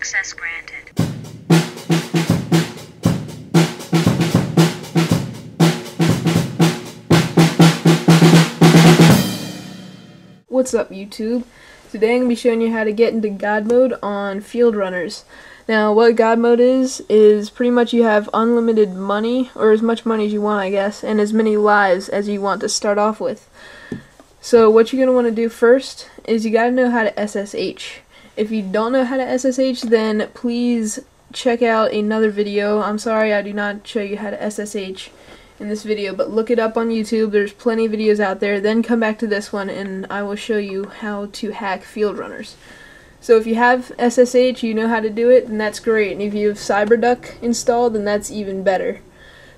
Access granted. What's up, YouTube? Today I'm going to be showing you how to get into God mode on Fieldrunners. Now, what God mode is pretty much you have unlimited money, or as much money as you want, I guess, and as many lives as you want to start off with. So what you're going to want to do first is you got to know how to SSH. If you don't know how to SSH, then please check out another video. I'm sorry I do not show you how to SSH in this video, but look it up on YouTube. There's plenty of videos out there. Then come back to this one and I will show you how to hack Fieldrunners. So if you have SSH, you know how to do it, and that's great. And if you have CyberDuck installed, then that's even better.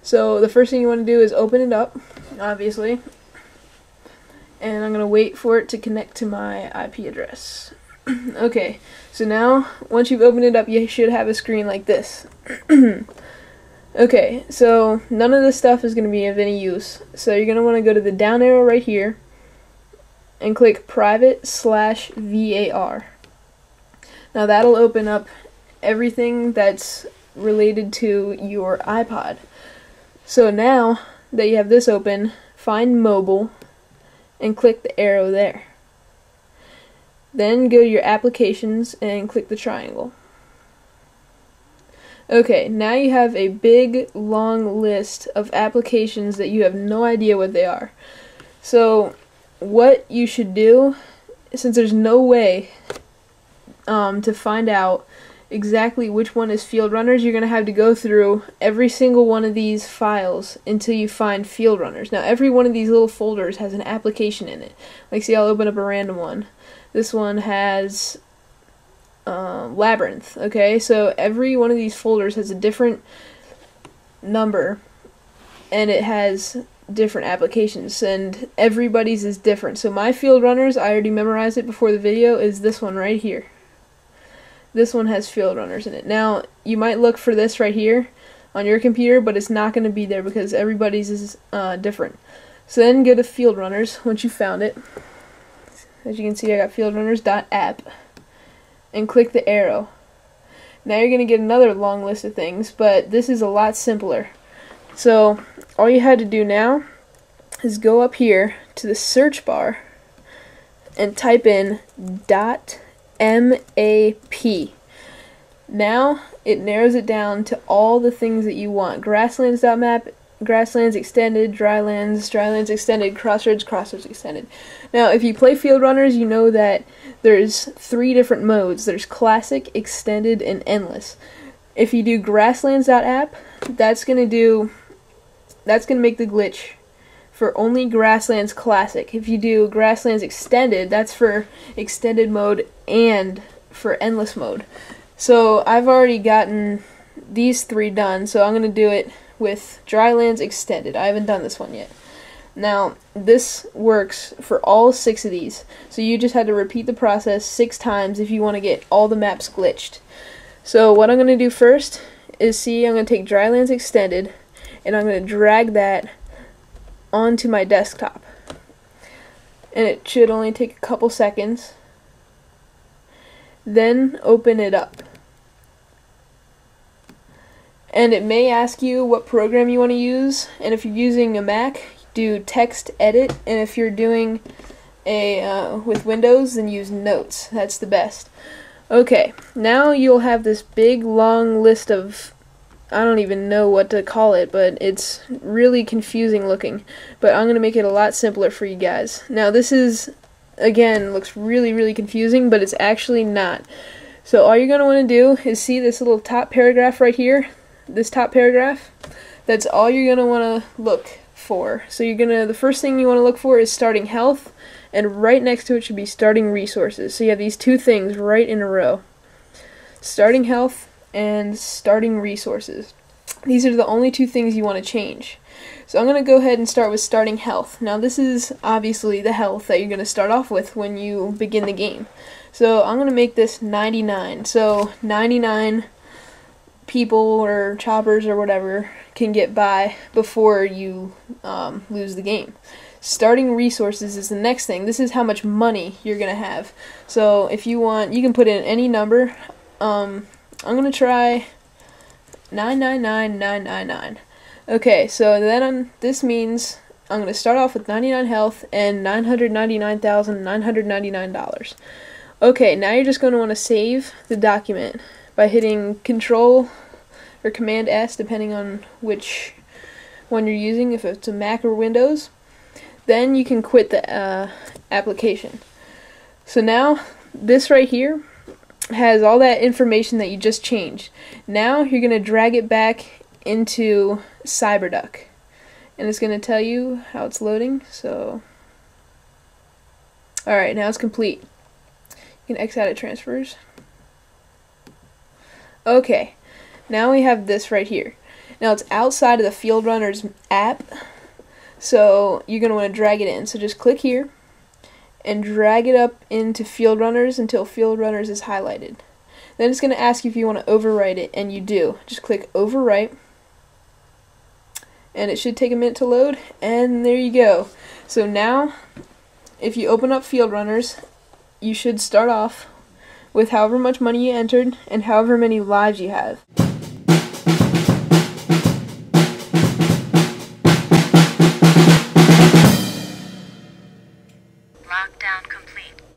So the first thing you want to do is open it up, obviously. And I'm going to wait for it to connect to my IP address. Okay, so now, once you've opened it up, you should have a screen like this. Okay, so none of this stuff is going to be of any use. So you're going to want to go to the down arrow right here and click private/var. Now that'll open up everything that's related to your iPod. So now that you have this open, find mobile and click the arrow there. Then go to your applications and click the triangle. Okay, now you have a big long list of applications that you have no idea what they are. So what you should do, since there's no way to find out exactly which one is Fieldrunners, you're going to have to go through every single one of these files until you find Fieldrunners. Now every one of these little folders has an application in it. Like, see, I'll open up a random one. This one has Labyrinth. Okay, so every one of these folders has a different number and it has different applications, and everybody's is different. So my Fieldrunners, I already memorized it before the video, is this one right here. This one has Fieldrunners in it. Now you might look for this right here on your computer, but it's not going to be there because everybody's is different. So then go to Fieldrunners once you found it. As you can see, I got fieldrunners.app, and click the arrow. Now you're going to get another long list of things, but this is a lot simpler. So all you had to do now is go up here to the search bar and type in .map. Now it narrows it down to all the things that you want. Grasslands.map, Grasslands extended, Drylands, Drylands extended, Crossroads, Crossroads extended. Now, if you play Fieldrunners, you know that there's 3 different modes. There's Classic, Extended, and Endless. If you do Grasslands.app, that's gonna make the glitch for only Grasslands Classic. If you do Grasslands Extended, that's for extended mode and for endless mode. So I've already gotten these 3 done, so I'm gonna do it with Drylands Extended. I haven't done this one yet. Now, this works for all 6 of these, so you just had to repeat the process 6 times if you want to get all the maps glitched. So what I'm going to do first is, I'm going to take Drylands Extended, and I'm going to drag that onto my desktop. And it should only take a couple seconds. Then open it up. And it may ask you what program you want to use, and if you're using a Mac, do text edit, and if you're doing with Windows, then use Notes. That's the best. Okay, now you'll have this big long list of, I don't even know what to call it, but it's really confusing looking, but I'm going to make it a lot simpler for you guys. Now this is, again, looks really confusing, but it's actually not. So all you're going to want to do is see this little top paragraph right here, this top paragraph. That's all you're going to want to look for. So the first thing you want to look for is starting health, and right next to it should be starting resources. So you have these 2 things right in a row. Starting health and starting resources. These are the only 2 things you want to change. So I'm going to go ahead and start with starting health. Now this is obviously the health that you're going to start off with when you begin the game. So I'm going to make this 99. So 99 people or choppers or whatever can get by before you lose the game. Starting resources is the next thing. This is how much money you're going to have. So if you want, you can put in any number. I'm gonna try 999999. Okay, so then this means I'm gonna start off with 99 health and $999,999. Okay, now you're just going to want to save the document by hitting Control or Command S, depending on which one you're using, if it's a Mac or Windows. Then you can quit the application. So now this right here has all that information that you just changed. Now you're going to drag it back into CyberDuck, and it's going to tell you how it's loading. So alright, now it's complete. You can X out of transfers. Okay, now we have this right here. Now it's outside of the Fieldrunners app, so you're going to want to drag it in. So just click here and drag it up into Fieldrunners until Fieldrunners is highlighted. Then it's going to ask you if you want to overwrite it, and you do. Just click overwrite, and it should take a minute to load, and there you go. So now, if you open up Fieldrunners, you should start off with however much money you entered and however many lives you have.